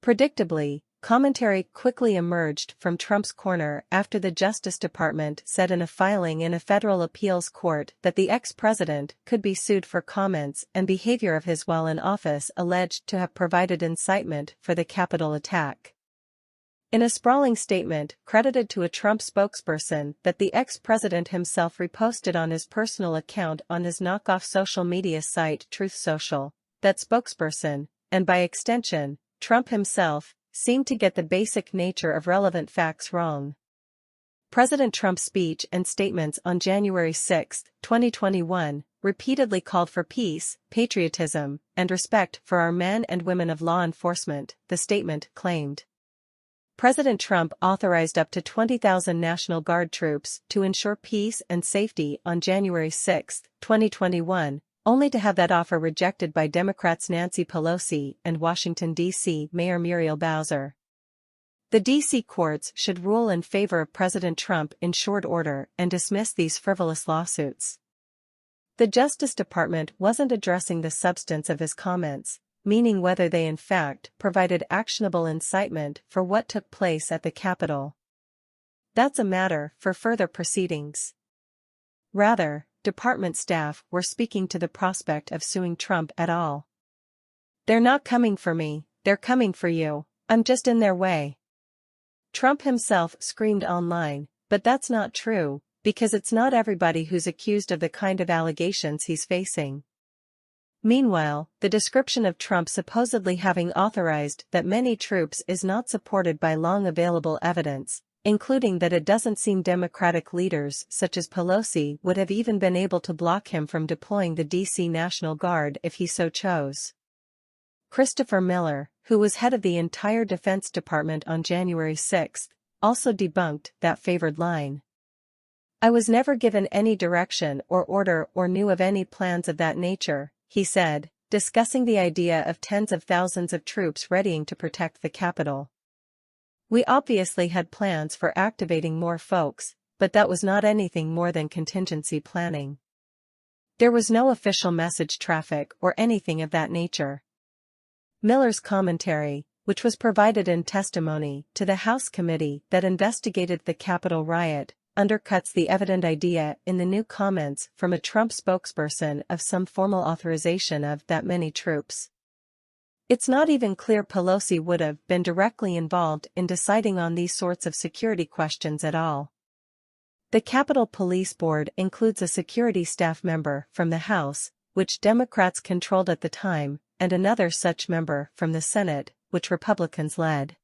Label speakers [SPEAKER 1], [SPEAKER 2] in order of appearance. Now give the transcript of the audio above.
[SPEAKER 1] Predictably, commentary quickly emerged from Trump's corner after the Justice Department said in a filing in a federal appeals court that the ex-president could be sued for comments and behavior of his while in office alleged to have provided incitement for the Capitol attack. In a sprawling statement credited to a Trump spokesperson that the ex-president himself reposted on his personal account on his knockoff social media site Truth Social, that spokesperson, and by extension, Trump himself, seemed to get the basic nature of relevant facts wrong. President Trump's speech and statements on January 6, 2021, repeatedly called for peace, patriotism, and respect for our men and women of law enforcement, the statement claimed. President Trump authorized up to 20,000 National Guard troops to ensure peace and safety on January 6, 2021, only to have that offer rejected by Democrats Nancy Pelosi and Washington, D.C. Mayor Muriel Bowser. The D.C. courts should rule in favor of President Trump in short order and dismiss these frivolous lawsuits. The Justice Department wasn't addressing the substance of his comments, meaning whether they in fact provided actionable incitement for what took place at the Capitol. That's a matter for further proceedings. Rather, department staff were speaking to the prospect of suing Trump at all. "They're not coming for me, they're coming for you, I'm just in their way." Trump himself screamed online, but that's not true, because it's not everybody who's accused of the kind of allegations he's facing. Meanwhile, the description of Trump supposedly having authorized that many troops is not supported by long available evidence, including that it doesn't seem Democratic leaders such as Pelosi would have even been able to block him from deploying the D.C. National Guard if he so chose. Christopher Miller, who was head of the entire Defense Department on January 6, also debunked that favored line. "I was never given any direction or order or knew of any plans of that nature," he said, discussing the idea of tens of thousands of troops readying to protect the Capitol. "We obviously had plans for activating more folks, but that was not anything more than contingency planning. There was no official message traffic or anything of that nature." Miller's commentary, which was provided in testimony to the House committee that investigated the Capitol riot, undercuts the evident idea in the new comments from a Trump spokesperson of some formal authorization of that many troops. It's not even clear Pelosi would have been directly involved in deciding on these sorts of security questions at all. The Capitol Police Board includes a security staff member from the House, which Democrats controlled at the time, and another such member from the Senate, which Republicans led.